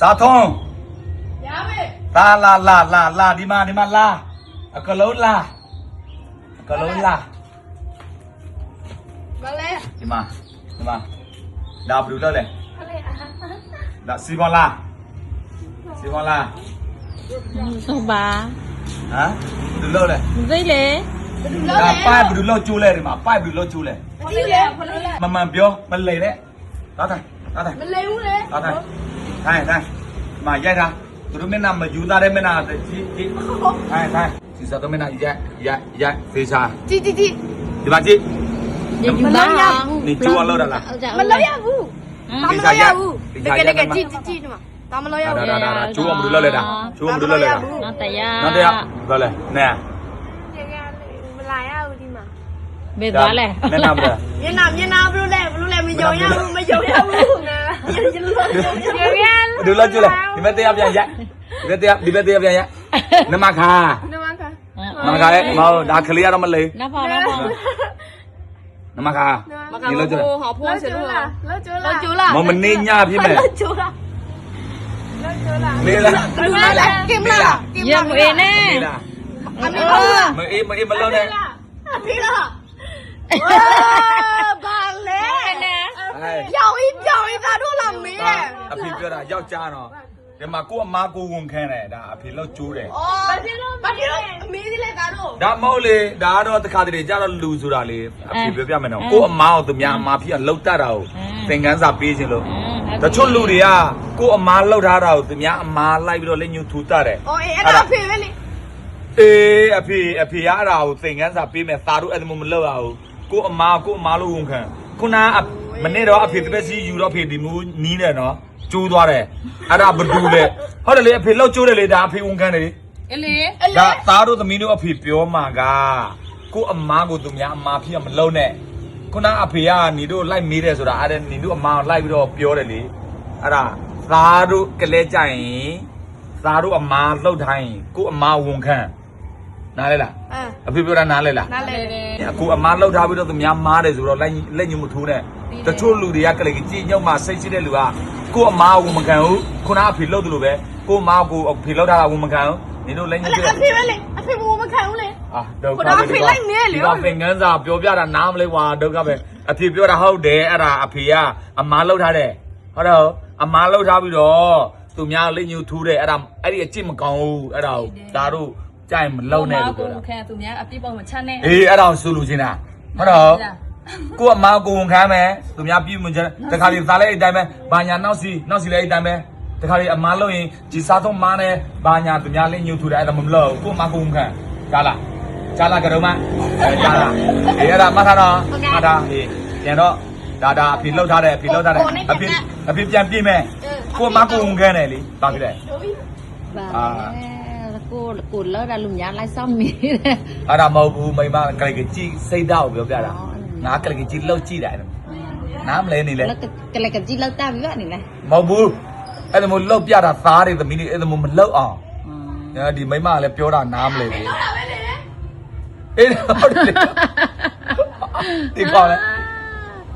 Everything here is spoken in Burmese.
Sa thong. La di ma la. Kalau la. Boleh. Di ma. Dah berdua le. Dah Simon la. Không bà. Hả? Berdua le. Dây lệ. Dah pai berdua chu le di ma. Pai berdua chu le. Mà biểu mình lấy đấy. Đó thôi. Mình lấy uống đấy. Đó thôi. Thay. Mà dây ra. Tụi nó mới nằm mà chúng ta đây mới nào thì chị. Thay. Chị sao tôi mới nào dạ. Phía xa. Chị. Đi bà chị. Đi chúng ta. Đi chua lâu đã là. Mình lấy à vu. Tao lấy à vu. Để chị mà. Tao lấy à vu. Đó. Chua một đứa lên đã. Nó tại Nó đây ạ. Rồi lên. Nè. Mình lấy à vu đi mà. Về đó lẹ. Nên nằm rồi. Việt Nam bro lẹ mình dầu nhau vu nè. Đưa lên chưa này. Đi bên tiếp vậy. Đi bên tiếp vậy. Nó mặc hà. Mà cái đấy, mau đã clear đâu mà lấy. Nó phò. Nó mặc hà. Đi lên chưa này. Họ phô sẽ luôn. Lớp chú là. Mà mình nên nhaพี่แม่ Lớp chú là. Đi là. Kim là. Dừng một yên nè. Mà im mà lâu đây. Phi là. Bạn lẽ. Giàu ít ra đua làm mì. အဖေပြောတာယောက်ျားတော့ဒီမှာကိုအမားကိုဝန်ခံတယ်ဒါအဖေလောက်ကျိုးတယ် ဘာဖြစ်လို့မီးလေးတာတော့ ဒါမဟုတ်လေဒါကတော့တခါတလေကြတော့လူဆိုတာလေအဖေပြောပြမယ်နော်ကိုအမားကိုသူများအမားဖြစ်အောင်လှုပ်တတ်တာကိုသင်ခန်းစာပေးခြင်းလို့တချို့လူတွေကကိုအမားလှုပ်ထားတာကိုသူများအမားလိုက်ပြီးတော့လက်ညှိုးထူတတ်တယ် အော်အဲ့ဒါဖေပဲလေ အေးအဖေကအဲ့ဒါကိုသင်ခန်းစာပေးမယ်သာတို့အဲ့ဒါမျိုးမလုပ်ရဘူးကိုအမားလို့ဝန်ခံခုနမနေ့တော့အဖေတစ်စီယူတော့အဖေဒီမျိုးနီးတယ်နော်ကျိုးသွားတယ်အဲ့ဒါဘဒူလေဟုတ်တယ်လေအဖေလောက်ကျိုးတယ်လေဒါအဖေဝန်ခံတယ်လေ လေ ဒါသားတို့သမီးတို့အဖေပြောမှာကကိုအမားကိုသူများအမားဖြစ်မလုံးနဲ့ခုနအဖေကညီတို့လိုက်မေးတယ်ဆိုတာအဲ့ဒါညီတို့အမားကိုလိုက်ပြီးတော့ပြောတယ်လေအဲ့ဒါသားတို့ကလေးကြရင်သားတို့အမားလှုပ်ထိုင်းကိုအမားဝန်ခံနားလဲလားအဖေပြောတာနားလဲလား နားလေတယ် အခုအမားလှုပ်ထားပြီးတော့သူများမားတယ်ဆိုတော့လက်ညှိုးမထိုးနဲ့တချို့လူတွေကကလေးကြီးညုံမှာစိတ်ရှိတဲ့လူကကိုအမားကိုမခံဘူးခုနအဖေလှုပ်တယ်လို့ပဲကိုအမားကိုအဖေလှုပ်ထားတာကိုမခံဘူးနင်တို့လက်ညှိုးပြ အဖေပဲလေအဖေဘိုးမခံဘူးလေ ဒုက္ခပဲဒီကသင်္ကန်းစာပြောပြတာနားမလဲကွာဒုက္ခပဲအဖေပြောတာဟုတ်တယ်အဲ့ဒါအဖေကအမားလှုပ်ထားတယ်ဟုတ်တော့အမားလှုပ်ထားပြီးတော့သူများလက်ညှိုးထိုးတယ်အဲ့ဒါအဲ့ဒီအကျင့်မကောင်းဘူးအဲ့ဒါကိုဒါတို့ကြိုင်မလုံနဲ့လို့ပြောတာ ခံသူများအပြစ်ပေါ်မချနဲ့ အေးအဲ့ဒါကိုဆိုလို့ချင်းတာဟုတ်တော့ကိုအမားကိုဝန်ခံမယ်သူများပြည့်မချင်တခါလေသားလေးအဲ့တိုင်းပဲဘာညာနောက်စီလည်းအဲ့တိုင်းပဲတခါလေအမားလို့ရင်ဒီစားတော့မားနဲ့ဘာညာသူများလေးညှို့ထူတယ်အဲ့ဒါမမလို့ကိုအမားကိုဝန်ခံကြားလားကတော့မကြားလားအေးအဲ့ဒါမှတ်ထားတော့မှတ်ထားအေးပြန်တော့ဒါအဖေလှုပ်ထားတယ်အဖေပြန်ပြည့်မယ်ကိုအမားကိုဝန်ခံတယ်လေဘာဖြစ်လဲ cô lỡ ra lùm nhá lại xong mì အဲ့ဒါမဟုတ်ဘူးမိမကလေးကကြည့်စိတ်ဓာတ်ကိုပြောပြတာငါကလေးကကြည့်လှုပ်ကြည့်တယ်နားမလဲနေလေ cái này cái gì lâu ta với bạn này này မဟုတ်ဘူးအဲ့ဒါမျိုးလှုပ်ပြတာသားတွေသမီးတွေအဲ့ဒါမျိုးမလှုပ်အောင်ဒီမိမကလည်းပြောတာနားမလဲဘူးအေးဟုတ်တယ်ဒီကောင်းလဲ